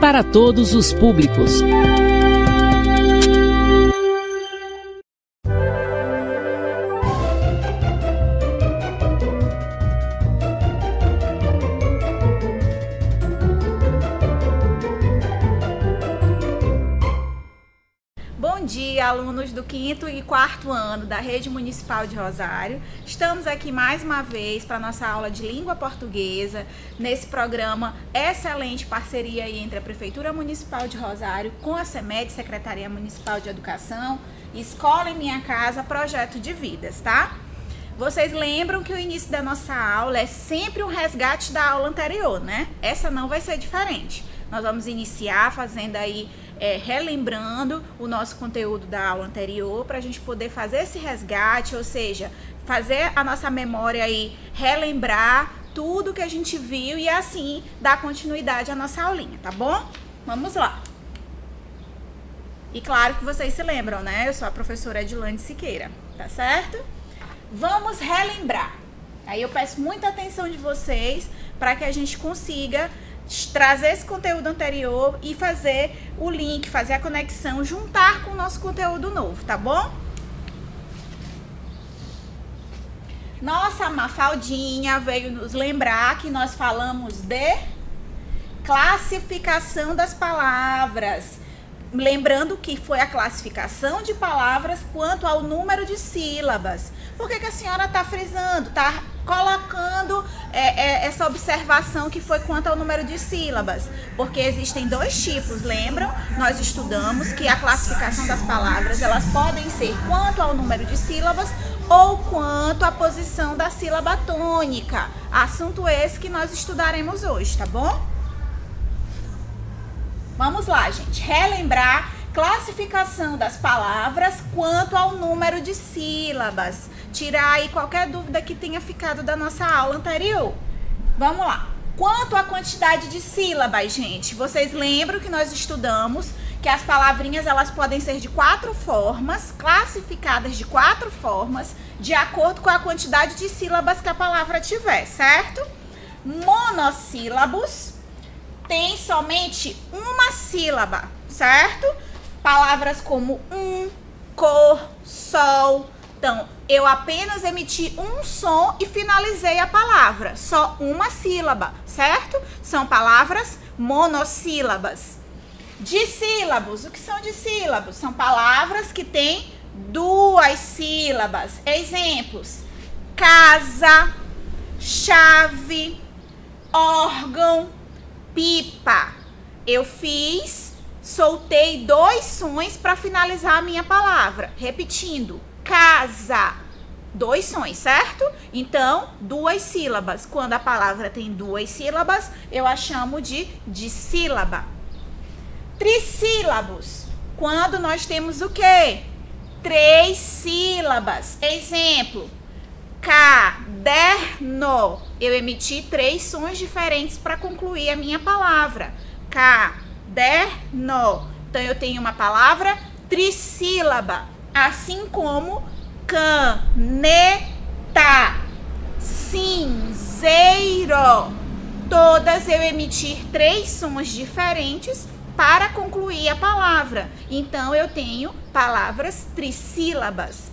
para todos os públicos. Bom dia, alunos do 5º e 4º ano da Rede Municipal de Rosário. Estamos aqui mais uma vez para nossa aula de língua portuguesa, nesse programa excelente parceria aí entre a Prefeitura Municipal de Rosário com a CEMED, Secretaria Municipal de Educação, Escola em Minha Casa, Projeto de Vidas, tá? Vocês lembram que o início da nossa aula é sempre um resgate da aula anterior, né? Essa não vai ser diferente. Nós vamos iniciar fazendo aí, relembrando o nosso conteúdo da aula anterior, para a gente poder fazer esse resgate, ou seja, fazer a nossa memória aí, relembrar tudo que a gente viu e assim dar continuidade à nossa aulinha, tá bom? Vamos lá! E claro que vocês se lembram, né? Eu sou a professora Edilane Siqueira, tá certo? Vamos relembrar. Aí eu peço muita atenção de vocês para que a gente consiga trazer esse conteúdo anterior e fazer o link, fazer a conexão, juntar com o nosso conteúdo novo, tá bom? Nossa Mafaldinha veio nos lembrar que nós falamos de classificação das palavras. Lembrando que foi a classificação de palavras quanto ao número de sílabas. Por que a senhora está frisando, está colocando essa observação que foi quanto ao número de sílabas? Porque existem dois tipos, lembram? Nós estudamos que a classificação das palavras, elas podem ser quanto ao número de sílabas ou quanto à posição da sílaba tônica. Assunto esse que nós estudaremos hoje, tá bom? Vamos lá, gente. Relembrar classificação das palavras quanto ao número de sílabas. Tirar aí qualquer dúvida que tenha ficado da nossa aula anterior. Vamos lá. Quanto à quantidade de sílabas, gente, vocês lembram que nós estudamos que as palavrinhas elas podem ser de 4 formas, classificadas de 4 formas, de acordo com a quantidade de sílabas que a palavra tiver, certo? Monossílabos tem somente uma sílaba, certo? Palavras como cor, sol. Então, eu apenas emiti um som e finalizei a palavra. Só uma sílaba, certo? São palavras monossílabas. Dissílabos. O que são dissílabos? São palavras que têm 2 sílabas. Exemplos: casa, chave, órgão, pipa. Eu soltei 2 sons para finalizar a minha palavra. Repetindo, casa, 2 sons, certo? Então, 2 sílabas. Quando a palavra tem 2 sílabas, eu a chamo de dissílaba. Trissílabos. Quando nós temos o quê? 3 sílabas. Exemplo: caderno. Eu emiti 3 sons diferentes para concluir a minha palavra. Caderno. Então, eu tenho uma palavra trissílaba. Assim como caneta, cinzeiro. Todas eu emitir 3 sons diferentes para concluir a palavra. Então, eu tenho palavras trissílabas.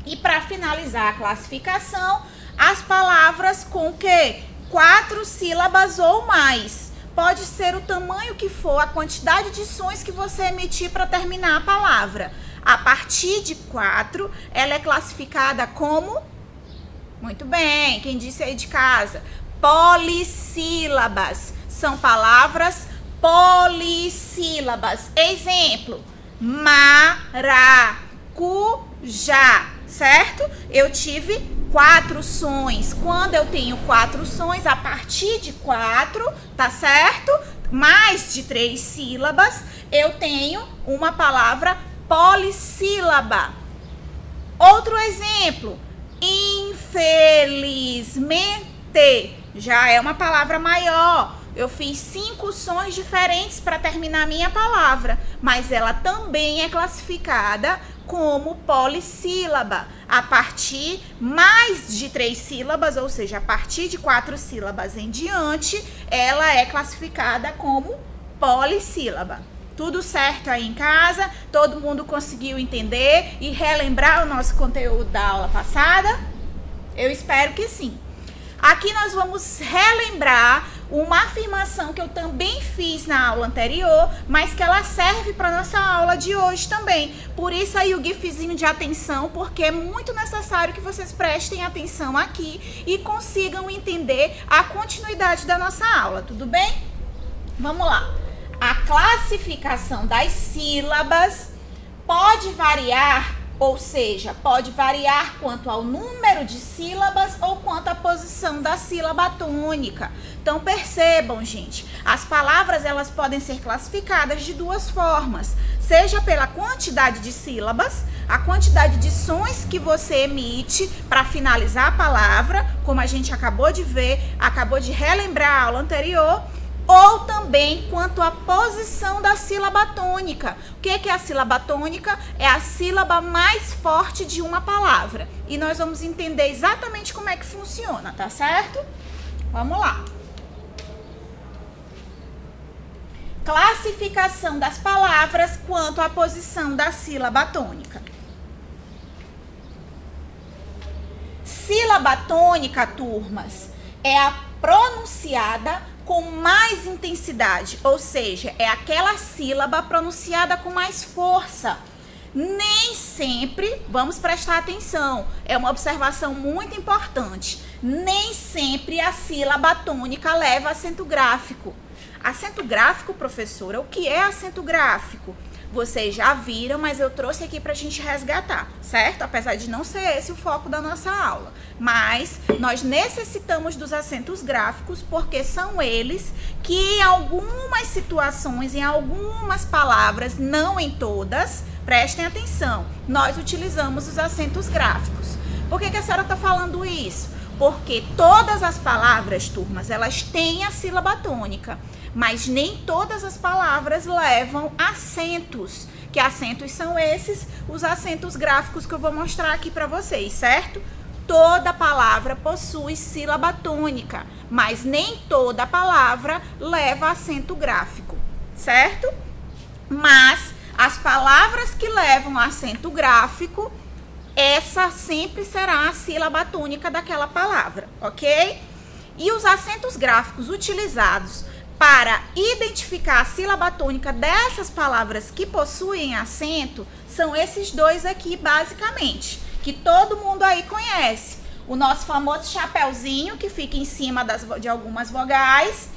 E para finalizar a classificação, as palavras com que 4 sílabas ou mais. Pode ser o tamanho que for, a quantidade de sons que você emitir para terminar a palavra. A partir de 4, ela é classificada como... Muito bem, quem disse aí de casa? Polissílabas. São palavras polissílabas. Exemplo: maracujá, certo? Eu tive 4 sons. Quando eu tenho 4 sons, a partir de 4, tá certo? Mais de 3 sílabas, eu tenho uma palavra polissílaba. Outro exemplo: infelizmente. Já é uma palavra maior. Eu fiz 5 sons diferentes para terminar a minha palavra, mas ela também é classificada como polissílaba. A partir mais de 3 sílabas, ou seja, a partir de 4 sílabas em diante, ela é classificada como polissílaba. Tudo certo aí em casa? Todo mundo conseguiu entender e relembrar o nosso conteúdo da aula passada? Eu espero que sim. Aqui nós vamos relembrar uma afirmação que eu também fiz na aula anterior, mas que ela serve para nossa aula de hoje também. Por isso aí o gifzinho de atenção, porque é muito necessário que vocês prestem atenção aqui e consigam entender a continuidade da nossa aula, tudo bem? Vamos lá. A classificação das sílabas pode variar, ou seja, pode variar quanto ao número de sílabas ou quanto à posição da sílaba tônica. Então percebam, gente, as palavras elas podem ser classificadas de duas formas, seja pela quantidade de sílabas, a quantidade de sons que você emite para finalizar a palavra, como a gente acabou de ver, acabou de relembrar a aula anterior, ou também quanto à posição da sílaba tônica. O que é a sílaba tônica? É a sílaba mais forte de uma palavra. E nós vamos entender exatamente como é que funciona, tá certo? Vamos lá. Classificação das palavras quanto à posição da sílaba tônica. Sílaba tônica, turmas, é a pronunciada com mais intensidade, ou seja, é aquela sílaba pronunciada com mais força. Nem sempre, vamos prestar atenção, é uma observação muito importante, nem sempre a sílaba tônica leva acento gráfico. Acento gráfico, professora, o que é acento gráfico? Vocês já viram, mas eu trouxe aqui para a gente resgatar, certo? Apesar de não ser esse o foco da nossa aula. Mas nós necessitamos dos acentos gráficos porque são eles que em algumas situações, em algumas palavras, não em todas, prestem atenção, nós utilizamos os acentos gráficos. Por que a senhora está falando isso? Porque todas as palavras, turmas, elas têm a sílaba tônica, mas nem todas as palavras levam acentos. Que acentos são esses? Os acentos gráficos que eu vou mostrar aqui para vocês, certo? Toda palavra possui sílaba tônica, mas nem toda palavra leva acento gráfico, certo? Mas as palavras que levam acento gráfico, essa sempre será a sílaba tônica daquela palavra, ok? E os acentos gráficos utilizados para identificar a sílaba tônica dessas palavras que possuem acento são esses dois aqui, basicamente, que todo mundo aí conhece. O nosso famoso chapeuzinho, que fica em cima de algumas vogais,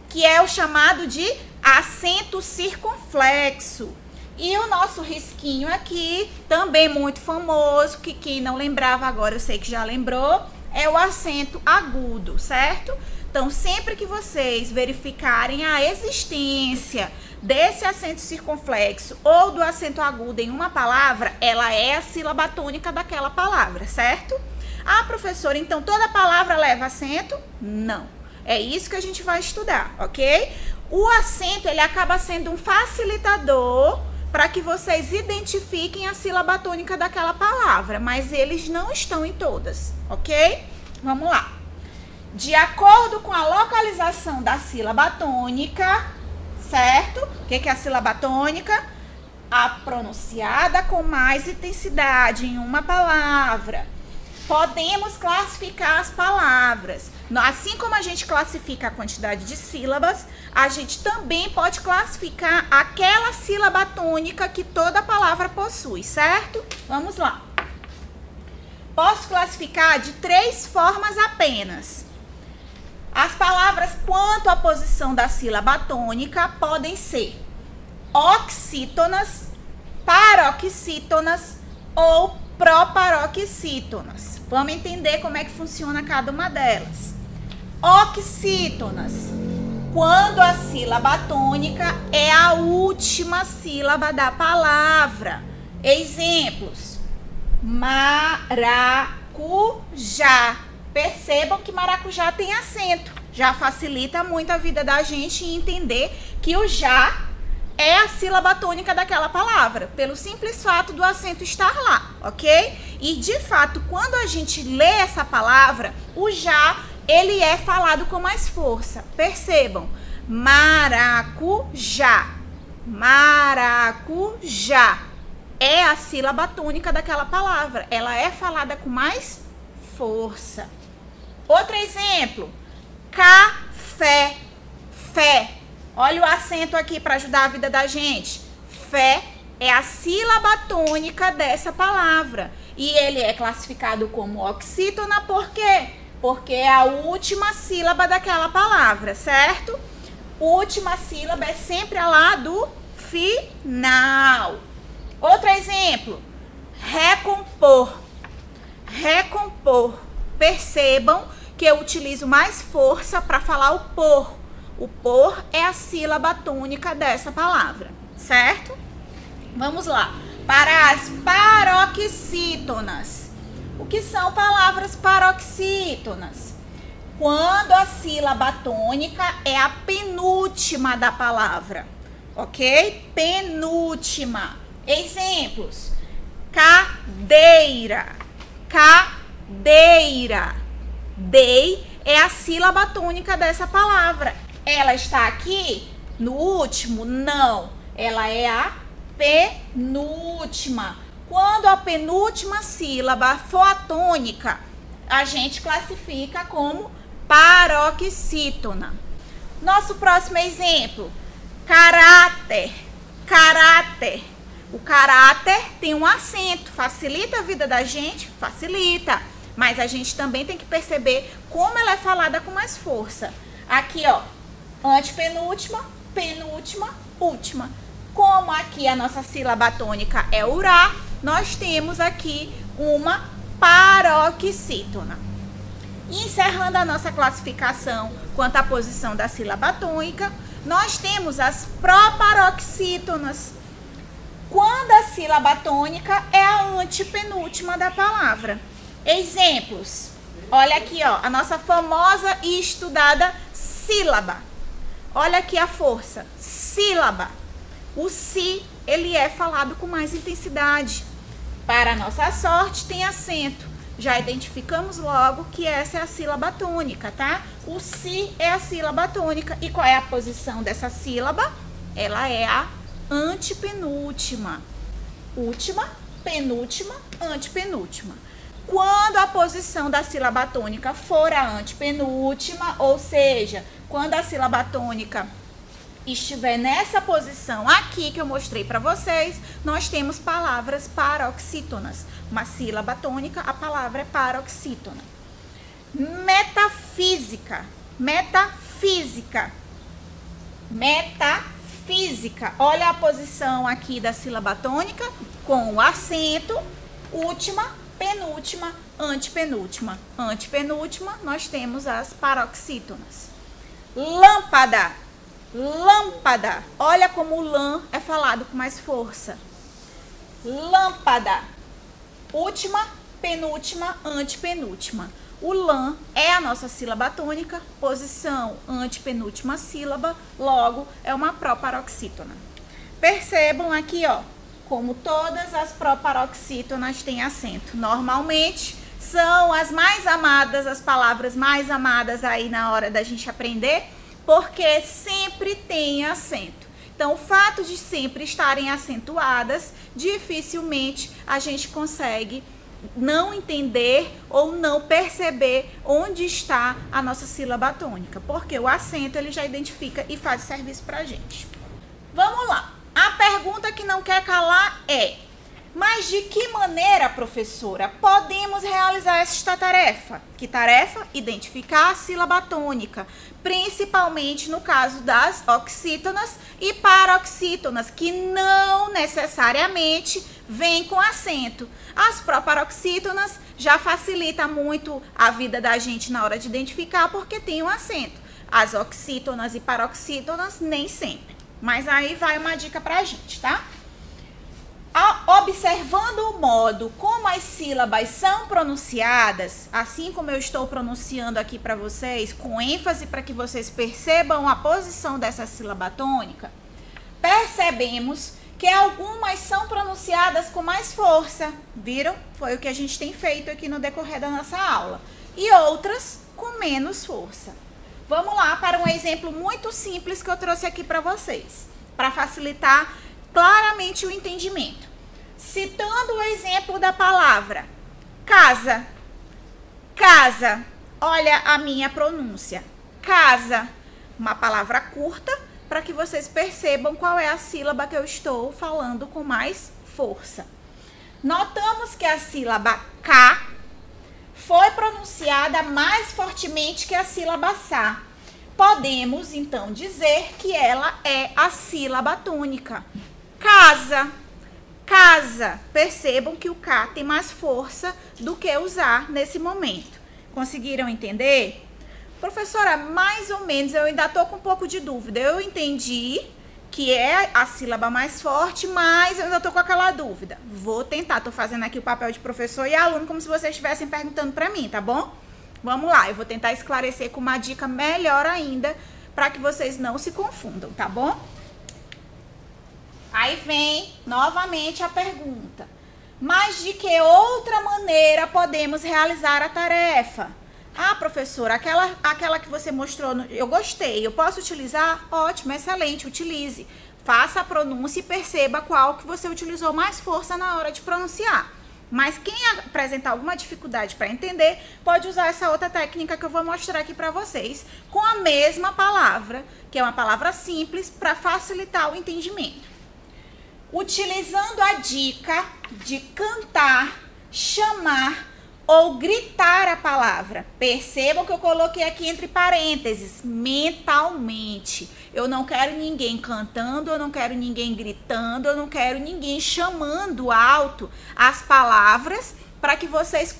que é o chamado de acento circunflexo. E o nosso risquinho aqui, também muito famoso, que quem não lembrava agora eu sei que já lembrou, é o acento agudo, certo? Então, sempre que vocês verificarem a existência desse acento circunflexo ou do acento agudo em uma palavra, ela é a sílaba tônica daquela palavra, certo? Ah, professora, então toda palavra leva acento? Não. É isso que a gente vai estudar, ok? O acento, ele acaba sendo um facilitador para que vocês identifiquem a sílaba tônica daquela palavra, mas eles não estão em todas, ok? Vamos lá. De acordo com a localização da sílaba tônica, certo? O que é a sílaba tônica? A pronunciada com mais intensidade em uma palavra. Podemos classificar as palavras. Assim como a gente classifica a quantidade de sílabas, a gente também pode classificar aquela sílaba tônica que toda palavra possui, certo? Vamos lá. Posso classificar de 3 formas apenas. As palavras quanto à posição da sílaba tônica podem ser oxítonas, paroxítonas ou proparoxítonas. Vamos entender como é que funciona cada uma delas. Oxítonas, quando a sílaba tônica é a última sílaba da palavra. Exemplos: maracujá. Percebam que maracujá tem acento. Já facilita muito a vida da gente em entender que o já é a sílaba tônica daquela palavra, pelo simples fato do acento estar lá, ok? E, de fato, quando a gente lê essa palavra, o já, ele é falado com mais força. Percebam, Maracujá. Maracujá. É a sílaba tônica daquela palavra. Ela é falada com mais força. Outro exemplo. Café. Fé. Olha o acento aqui para ajudar a vida da gente. Fé é a sílaba tônica dessa palavra. E ele é classificado como oxítona por quê? Porque é a última sílaba daquela palavra, certo? Última sílaba é sempre a lá do final. Outro exemplo. Recompor. Recompor. Percebam que eu utilizo mais força para falar o por. O por é a sílaba tônica dessa palavra, certo? Vamos lá. Para as paroxítonas. O que são palavras paroxítonas? Quando a sílaba tônica é a penúltima da palavra, ok? Penúltima. Exemplos. Cadeira. Cadeira. Dei é a sílaba tônica dessa palavra. Ela está aqui no último? Não. Ela é a penúltima. Quando a penúltima sílaba for a tônica, a gente classifica como paroxítona. Nosso próximo exemplo. Caráter. Caráter. O caráter tem um acento. Facilita a vida da gente? Facilita. Mas a gente também tem que perceber como ela é falada com mais força. Aqui, ó. Antepenúltima, penúltima, última. Como aqui a nossa sílaba tônica é urá, nós temos aqui uma paroxítona. Encerrando a nossa classificação quanto à posição da sílaba tônica, nós temos as proparoxítonas. Quando a sílaba tônica é a antepenúltima da palavra. Exemplos. Olha aqui, ó, a nossa famosa e estudada sílaba. Olha aqui a força. Sílaba. O si, ele é falado com mais intensidade. Para nossa sorte, tem acento. Já identificamos logo que essa é a sílaba tônica, tá? O si é a sílaba tônica. E qual é a posição dessa sílaba? Ela é a antepenúltima. Última, penúltima, antepenúltima. Quando a posição da sílaba tônica for a antepenúltima, ou seja, quando a sílaba tônica estiver nessa posição aqui que eu mostrei para vocês, nós temos palavras paroxítonas. Uma sílaba tônica, a palavra é paroxítona. Metafísica. Metafísica. Metafísica. Olha a posição aqui da sílaba tônica com o acento. Última, penúltima, antepenúltima. Antepenúltima, nós temos as paroxítonas. Lâmpada. Lâmpada. Olha como o lã é falado com mais força. Lâmpada. Última, penúltima, antepenúltima. O lã é a nossa sílaba tônica, posição antepenúltima sílaba, logo é uma proparoxítona. Percebam aqui, ó, como todas as proparoxítonas têm acento. Normalmente são as mais amadas, as palavras mais amadas aí na hora da gente aprender, porque sempre tem acento. Então, o fato de sempre estarem acentuadas, dificilmente a gente consegue não entender ou não perceber onde está a nossa sílaba tônica, porque o acento ele já identifica e faz serviço pra gente. Vamos lá. A pergunta que não quer calar é: mas de que maneira, professora, podemos realizar esta tarefa? Que tarefa? Identificar a sílaba tônica, principalmente no caso das oxítonas e paroxítonas, que não necessariamente vêm com acento. As proparoxítonas já facilita muito a vida da gente na hora de identificar, porque tem um acento. As oxítonas e paroxítonas nem sempre. Mas aí vai uma dica pra gente, tá? Observando o modo como as sílabas são pronunciadas, assim como eu estou pronunciando aqui para vocês, com ênfase para que vocês percebam a posição dessa sílaba tônica, percebemos que algumas são pronunciadas com mais força, viram? Foi o que a gente tem feito aqui no decorrer da nossa aula. E outras com menos força. Vamos lá para um exemplo muito simples que eu trouxe aqui para vocês, para facilitar claramente o entendimento. Citando o exemplo da palavra casa. Casa. Olha a minha pronúncia. Casa. Uma palavra curta para que vocês percebam qual é a sílaba que eu estou falando com mais força. Notamos que a sílaba K foi pronunciada mais fortemente que a sílaba Sá. Podemos, então, dizer que ela é a sílaba tônica. Casa, casa. Percebam que o K tem mais força do que usar nesse momento. Conseguiram entender? Professora, mais ou menos, eu ainda estou com um pouco de dúvida. Eu entendi que é a sílaba mais forte, mas eu ainda estou com aquela dúvida. Vou tentar, estou fazendo aqui o papel de professor e aluno, como se vocês estivessem perguntando para mim, tá bom? Vamos lá, eu vou tentar esclarecer com uma dica melhor ainda, para que vocês não se confundam, tá bom? Aí vem novamente a pergunta. Mas de que outra maneira podemos realizar a tarefa? Ah, professora, aquela que você mostrou, eu gostei, eu posso utilizar? Ótimo, excelente, utilize. Faça a pronúncia e perceba qual que você utilizou mais força na hora de pronunciar. Mas quem apresentar alguma dificuldade para entender, pode usar essa outra técnica que eu vou mostrar aqui para vocês, com a mesma palavra, que é uma palavra simples, para facilitar o entendimento. Utilizando a dica de cantar, chamar ou gritar a palavra. Percebam que eu coloquei aqui entre parênteses, mentalmente. Eu não quero ninguém cantando, eu não quero ninguém gritando, eu não quero ninguém chamando alto as palavras para que vocês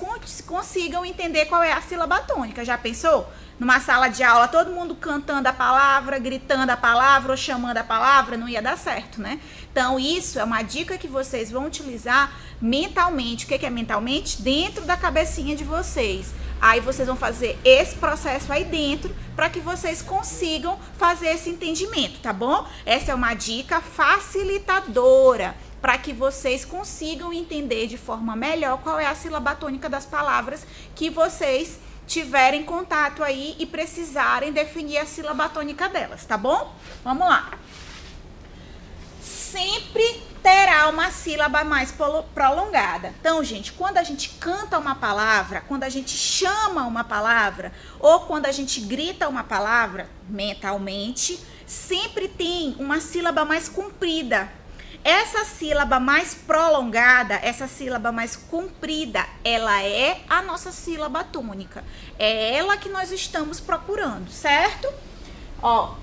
consigam entender qual é a sílaba tônica. Já pensou? Numa sala de aula, todo mundo cantando a palavra, gritando a palavra ou chamando a palavra, não ia dar certo, né? Então, isso é uma dica que vocês vão utilizar mentalmente. O que é mentalmente? Dentro da cabecinha de vocês. Aí vocês vão fazer esse processo aí dentro para que vocês consigam fazer esse entendimento, tá bom? Essa é uma dica facilitadora para que vocês consigam entender de forma melhor qual é a sílaba tônica das palavras que vocês tiverem contato aí e precisarem definir a sílaba tônica delas, tá bom? Vamos lá. Sempre terá uma sílaba mais prolongada. Então, gente, quando a gente canta uma palavra, quando a gente chama uma palavra ou quando a gente grita uma palavra mentalmente, sempre tem uma sílaba mais comprida. Essa sílaba mais prolongada, essa sílaba mais comprida, ela é a nossa sílaba tônica. É ela que nós estamos procurando, certo? Ó,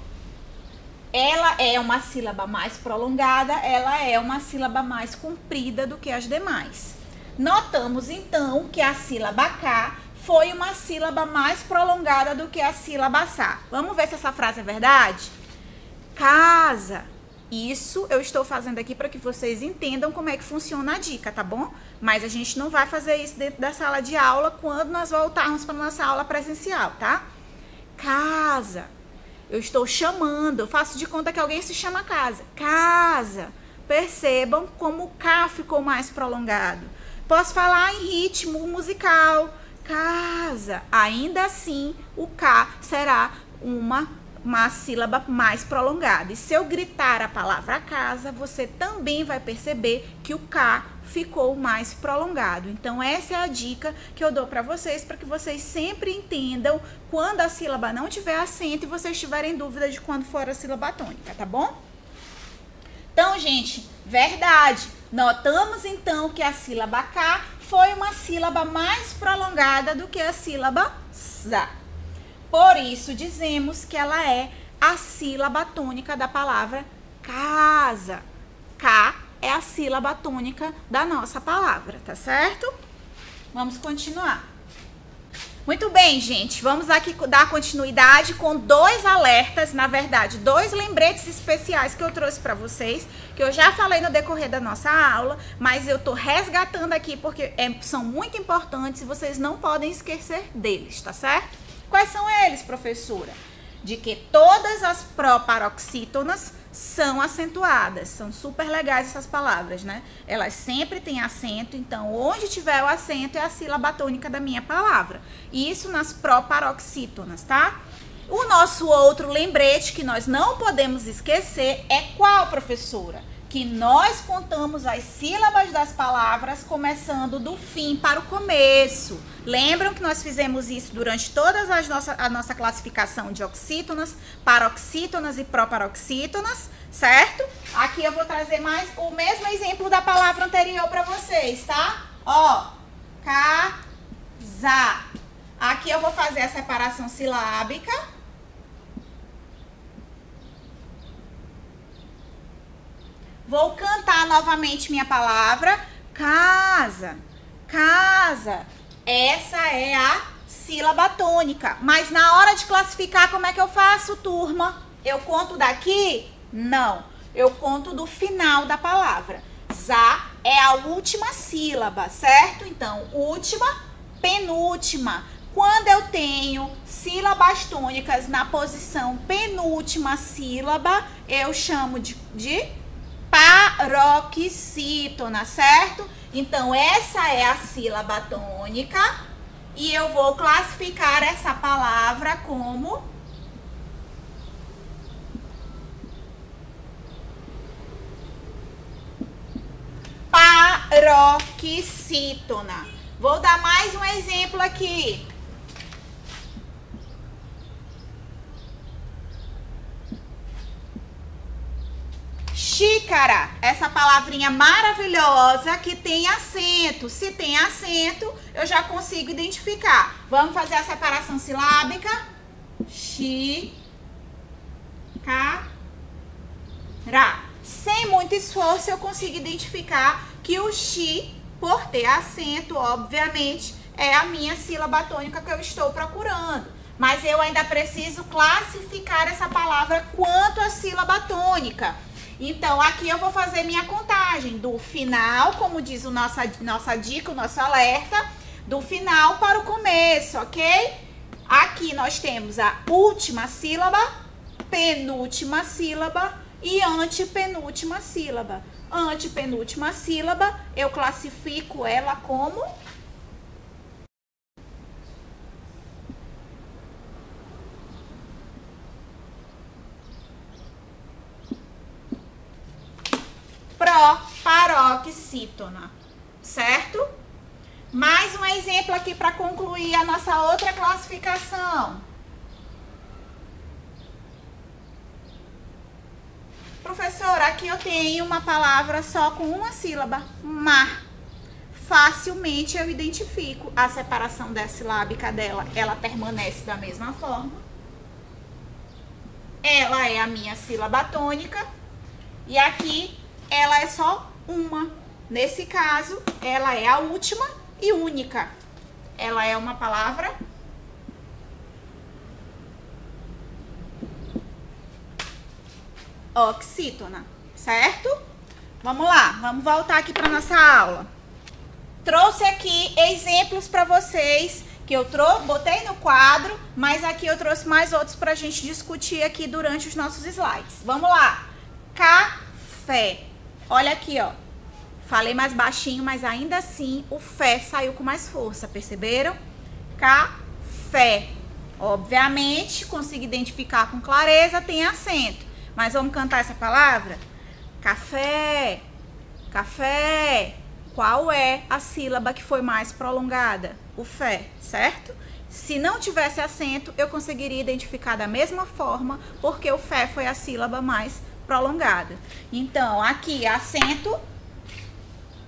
ela é uma sílaba mais prolongada, ela é uma sílaba mais comprida do que as demais. Notamos, então, que a sílaba K foi uma sílaba mais prolongada do que a sílaba Sá. Vamos ver se essa frase é verdade? Casa. Isso eu estou fazendo aqui para que vocês entendam como é que funciona a dica, tá bom? Mas a gente não vai fazer isso dentro da sala de aula quando nós voltarmos para nossa aula presencial, tá? Casa. Eu estou chamando, eu faço de conta que alguém se chama casa. Casa. Percebam como o K ficou mais prolongado. Posso falar em ritmo musical. Casa. Ainda assim, o K será uma sílaba mais prolongada. E se eu gritar a palavra casa, você também vai perceber que o K ficou mais prolongado. Então, essa é a dica que eu dou para vocês que vocês sempre entendam quando a sílaba não tiver acento e vocês tiverem dúvida de quando for a sílaba tônica, tá bom? Então, gente, verdade. Notamos, então, que a sílaba K foi uma sílaba mais prolongada do que a sílaba Sá. Por isso, dizemos que ela é a sílaba tônica da palavra casa. K é a sílaba tônica da nossa palavra, tá certo? Vamos continuar. Muito bem, gente. Vamos aqui dar continuidade com dois alertas, na verdade, dois lembretes especiais que eu trouxe para vocês, que eu já falei no decorrer da nossa aula, mas eu tô resgatando aqui porque são muito importantes e vocês não podem esquecer deles, tá certo? Quais são eles, professora? De que todas as proparoxítonas são acentuadas. São super legais essas palavras, né? Elas sempre têm acento, então onde tiver o acento é a sílaba tônica da minha palavra. Isso nas proparoxítonas, tá? O nosso outro lembrete que nós não podemos esquecer é qual, professora? Que nós contamos as sílabas das palavras começando do fim para o começo. Lembram que nós fizemos isso durante toda a nossa classificação de oxítonas, paroxítonas e proparoxítonas, certo? Aqui eu vou trazer mais o mesmo exemplo da palavra anterior para vocês, tá? Ó, casa. Aqui eu vou fazer a separação silábica. Vou cantar novamente minha palavra. Casa, casa. Essa é a sílaba tônica. Mas na hora de classificar, como é que eu faço, turma? Eu conto daqui? Não. Eu conto do final da palavra. Zá é a última sílaba, certo? Então, última, penúltima. Quando eu tenho sílabas tônicas na posição penúltima sílaba, eu chamo de paroxítona, certo? Então, essa é a sílaba tônica e eu vou classificar essa palavra como paroxítona. Vou dar mais um exemplo aqui. Xícara, essa palavrinha maravilhosa que tem acento. Se tem acento, eu já consigo identificar. Vamos fazer a separação silábica. Xícara. Sem muito esforço, eu consigo identificar que o xi, por ter acento, obviamente, é a minha sílaba tônica que eu estou procurando. Mas eu ainda preciso classificar essa palavra quanto a sílaba tônica. Então, aqui eu vou fazer minha contagem do final, como diz o nossa dica, o nosso alerta, do final para o começo, ok? Aqui nós temos a última sílaba, penúltima sílaba e antepenúltima sílaba. Antepenúltima sílaba, eu classifico ela como proparoxítona, certo? Mais um exemplo aqui para concluir a nossa outra classificação. Professora, aqui eu tenho uma palavra só com uma sílaba, mar. Facilmente eu identifico a separação da silábica dela, ela permanece da mesma forma. Ela é a minha sílaba tônica e aqui ela é só uma. Nesse caso, ela é a última e única. Ela é uma palavra oxítona, certo? Vamos lá, vamos voltar aqui para nossa aula. Trouxe aqui exemplos para vocês que eu botei no quadro, mas aqui eu trouxe mais outros para a gente discutir aqui durante os nossos slides. Vamos lá. Café. Olha aqui, ó. Falei mais baixinho, mas ainda assim o fé saiu com mais força, perceberam? Café. Obviamente, consigo identificar com clareza, tem acento. Mas vamos cantar essa palavra? Café, café. Qual é a sílaba que foi mais prolongada? O fé, certo? Se não tivesse acento, eu conseguiria identificar da mesma forma, porque o fé foi a sílaba mais prolongada. Então, aqui, acento,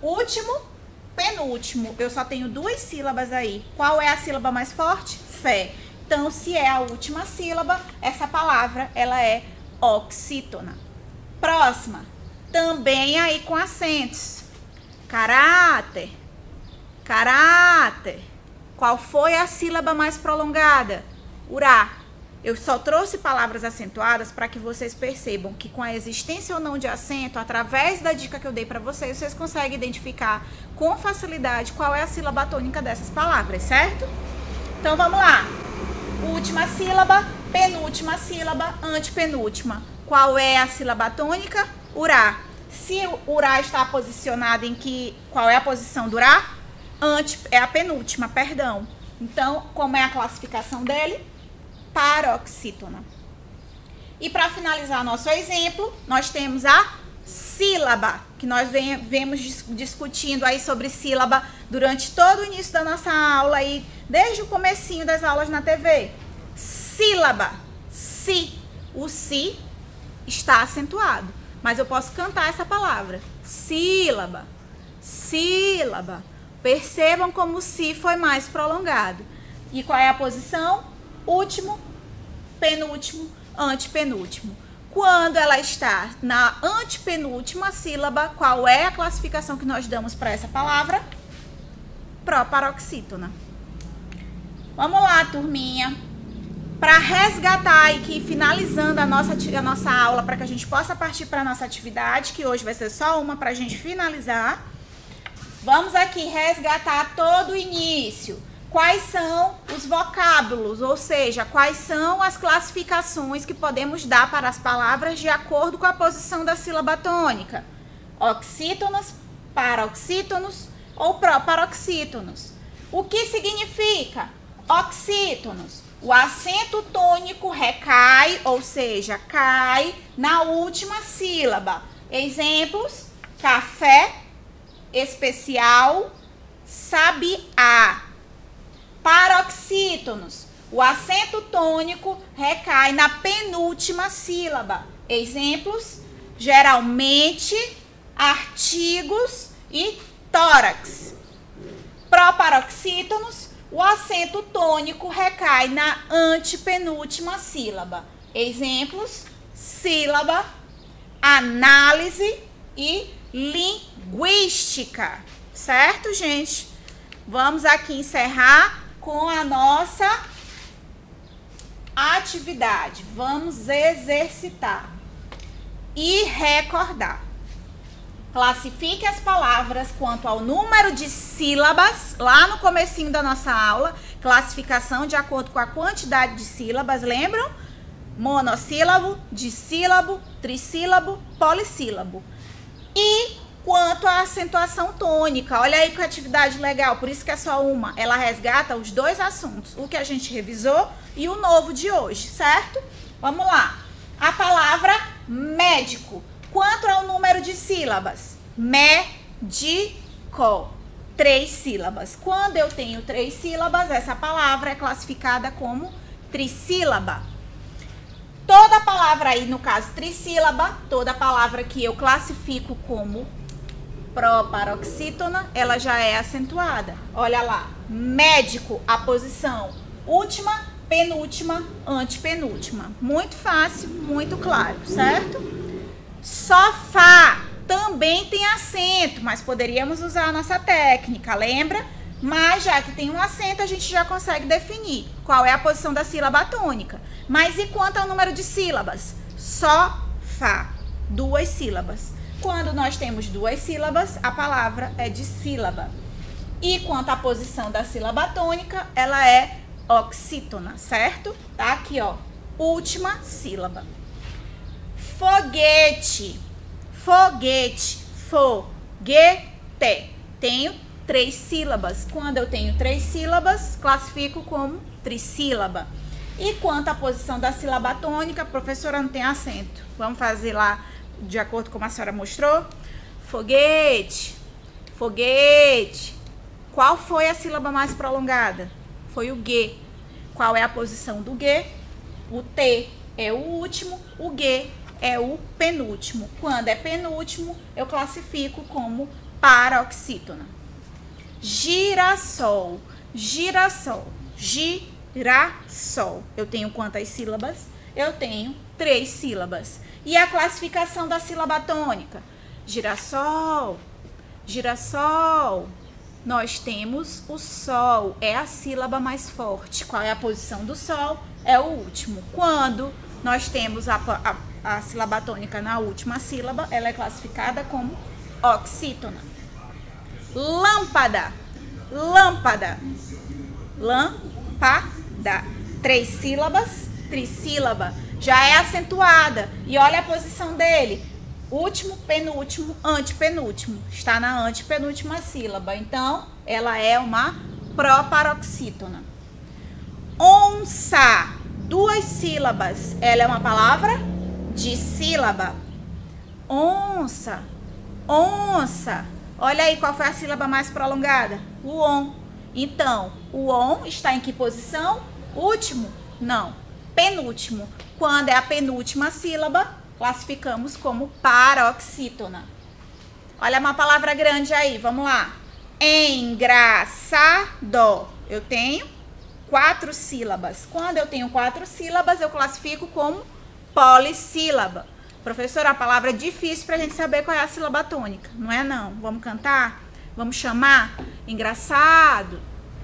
último, penúltimo. Eu só tenho duas sílabas aí. Qual é a sílaba mais forte? Fé. Então, se é a última sílaba, essa palavra, ela é oxítona. Próxima, também aí com acentos. Caráter, caráter. Qual foi a sílaba mais prolongada? Urá. Eu só trouxe palavras acentuadas para que vocês percebam que com a existência ou não de acento, através da dica que eu dei para vocês, vocês conseguem identificar com facilidade qual é a sílaba tônica dessas palavras, certo? Então, vamos lá. Última sílaba, penúltima sílaba, antepenúltima. Qual é a sílaba tônica? Urá. Se o urá está posicionado em que... Qual é a posição do urá? É a penúltima, perdão. Então, como é a classificação dele? paroxítona. E para finalizar nosso exemplo, nós temos a sílaba, que nós vemos discutindo aí sobre sílaba durante todo o início da nossa aula e desde o comecinho das aulas na TV. Sílaba, si, o si está acentuado, mas eu posso cantar essa palavra, sílaba, sílaba. Percebam como o si foi mais prolongado. E qual é a posição? Último, penúltimo, antepenúltimo. Quando ela está na antepenúltima sílaba, qual é a classificação que nós damos para essa palavra? Proparoxítona. Vamos lá, turminha. Para resgatar aqui, finalizando a nossa aula, para que a gente possa partir para a nossa atividade, que hoje vai ser só uma para a gente finalizar. Vamos aqui resgatar todo o início. Quais são os vocábulos, ou seja, quais são as classificações que podemos dar para as palavras de acordo com a posição da sílaba tônica? Oxítonos, paroxítonos ou proparoxítonos. O que significa? Oxítonos. O acento tônico recai, ou seja, cai na última sílaba. Exemplos: café, especial, sabiá. Paroxítonos. O acento tônico recai na penúltima sílaba. Exemplos: geralmente, artigos e tórax. Proparoxítonos. O acento tônico recai na antepenúltima sílaba. Exemplos: sílaba, análise e linguística. Certo, gente? Vamos aqui encerrar com a nossa atividade. Vamos exercitar e recordar. Classifique as palavras quanto ao número de sílabas, lá no comecinho da nossa aula, classificação de acordo com a quantidade de sílabas, lembram? Monossílabo, dissílabo, trissílabo, polissílabo. E quanto à acentuação tônica, olha aí que atividade legal, por isso que é só uma. Ela resgata os dois assuntos, o que a gente revisou e o novo de hoje, certo? Vamos lá. A palavra médico. Quanto ao número de sílabas? Médico. 3 sílabas. Quando eu tenho 3 sílabas, essa palavra é classificada como trissílaba. Toda palavra aí, no caso trissílaba, toda palavra que eu classifico como proparoxítona, ela já é acentuada. Olha lá, médico, a posição última, penúltima, antepenúltima. Muito fácil, muito claro, certo? Sofá também tem acento, mas poderíamos usar a nossa técnica, lembra? Mas já que tem um acento, a gente já consegue definir qual é a posição da sílaba tônica. Mas e quanto ao número de sílabas? Sofá, 2 sílabas. Quando nós temos 2 sílabas, a palavra é dissílaba. E quanto à posição da sílaba tônica, ela é oxítona, certo? Tá aqui, ó, última sílaba. Foguete, foguete, foguete. Tenho 3 sílabas. Quando eu tenho 3 sílabas, classifico como trissílaba. E quanto à posição da sílaba tônica, professora, não tem acento. Vamos fazer lá de acordo com como a senhora mostrou. Foguete, foguete. Qual foi a sílaba mais prolongada? Foi o G. Qual é a posição do G? O T é o último, o G é o penúltimo. Quando é penúltimo, eu classifico como paroxítona. Girassol, girassol, girassol. Eu tenho quantas sílabas? Eu tenho 3 sílabas. E a classificação da sílaba tônica? Girassol, girassol. Nós temos o sol, é a sílaba mais forte. Qual é a posição do sol? É o último. Quando nós temos a sílaba tônica na última sílaba, ela é classificada como oxítona. Lâmpada, lâmpada, lâmpada. 3 sílabas, trissílaba. Já é acentuada. E olha a posição dele. Último, penúltimo, antepenúltimo. Está na antepenúltima sílaba. Então, ela é uma proparoxítona. Onça, 2 sílabas, ela é uma palavra dissílaba. Onça, onça. Olha aí qual foi a sílaba mais prolongada? O on. Então, o on está em que posição? Último? Não, penúltimo. Quando é a penúltima sílaba, classificamos como paroxítona. Olha uma palavra grande aí, vamos lá. Engraçado. Eu tenho 4 sílabas. Quando eu tenho 4 sílabas, eu classifico como polissílaba. Professora, a palavra é difícil pra gente saber qual é a sílaba tônica. Não é não? Vamos cantar? Vamos chamar? Engraçado.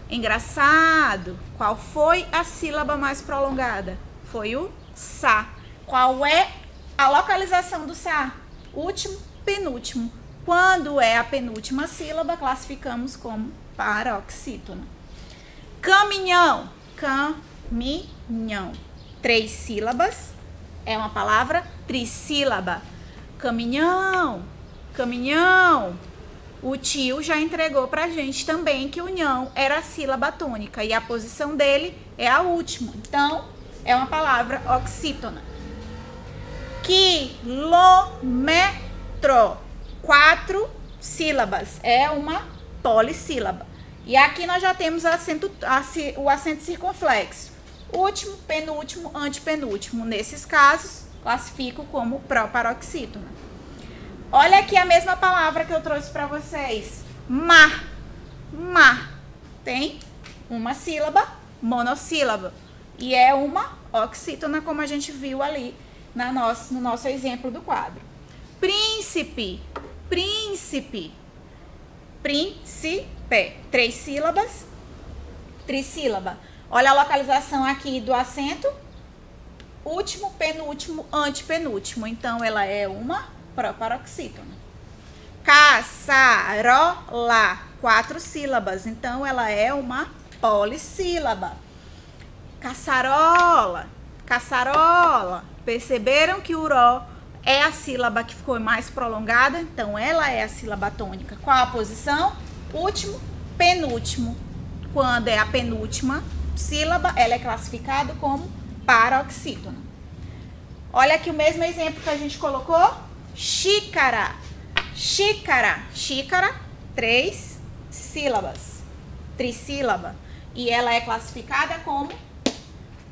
Engraçado. Qual foi a sílaba mais prolongada? Foi o sa. Qual é a localização do sa? Último, penúltimo. Quando é a penúltima sílaba, classificamos como paroxítona. Caminhão. Caminhão. 3 sílabas. É uma palavra trissílaba. Caminhão. Caminhão. O tio já entregou pra gente também que o nhão era a sílaba tônica e a posição dele é a última. Então, é uma palavra oxítona. Quilômetro. 4 sílabas. É uma polissílaba. E aqui nós já temos o acento circunflexo. Último, penúltimo, antepenúltimo. Nesses casos, classifico como proparoxítona. Olha aqui a mesma palavra que eu trouxe para vocês. Mar. Mar. Tem uma sílaba, monossílaba. E é uma oxítona, como a gente viu ali no nosso exemplo do quadro. Príncipe. Príncipe. Príncipe. 3 sílabas. Trissílaba. Olha a localização aqui do acento. Último, penúltimo, antepenúltimo. Então, ela é uma proparoxítona. Caçarola. 4 sílabas. Então, ela é uma polissílaba. Caçarola. Caçarola. Perceberam que o ró é a sílaba que ficou mais prolongada? Então, ela é a sílaba tônica. Qual a posição? Último, penúltimo. Quando é a penúltima sílaba, ela é classificada como paroxítona. Olha aqui o mesmo exemplo que a gente colocou. Xícara. Xícara. Xícara, 3 sílabas. Trissílaba. E ela é classificada como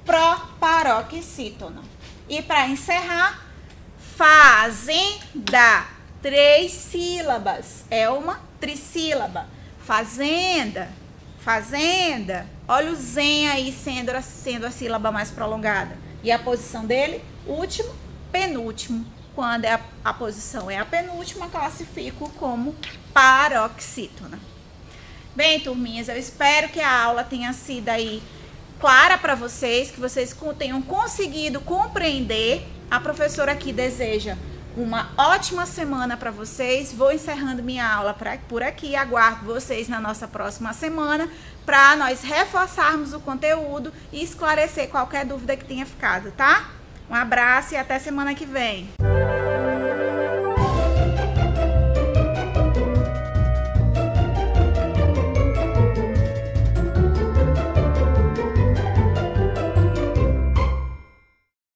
proparoxítona. E para encerrar, fazenda. 3 sílabas. É uma trissílaba. Fazenda. Fazenda. Olha o zen aí sendo a sílaba mais prolongada. E a posição dele? Último, penúltimo. Quando a posição é a penúltima, classifico como paroxítona. Bem, turminhas, eu espero que a aula tenha sido aí clara para vocês, que vocês tenham conseguido compreender. A professora aqui deseja uma ótima semana para vocês. Vou encerrando minha aula por aqui. Aguardo vocês na nossa próxima semana para nós reforçarmos o conteúdo e esclarecer qualquer dúvida que tenha ficado, tá? Um abraço e até semana que vem.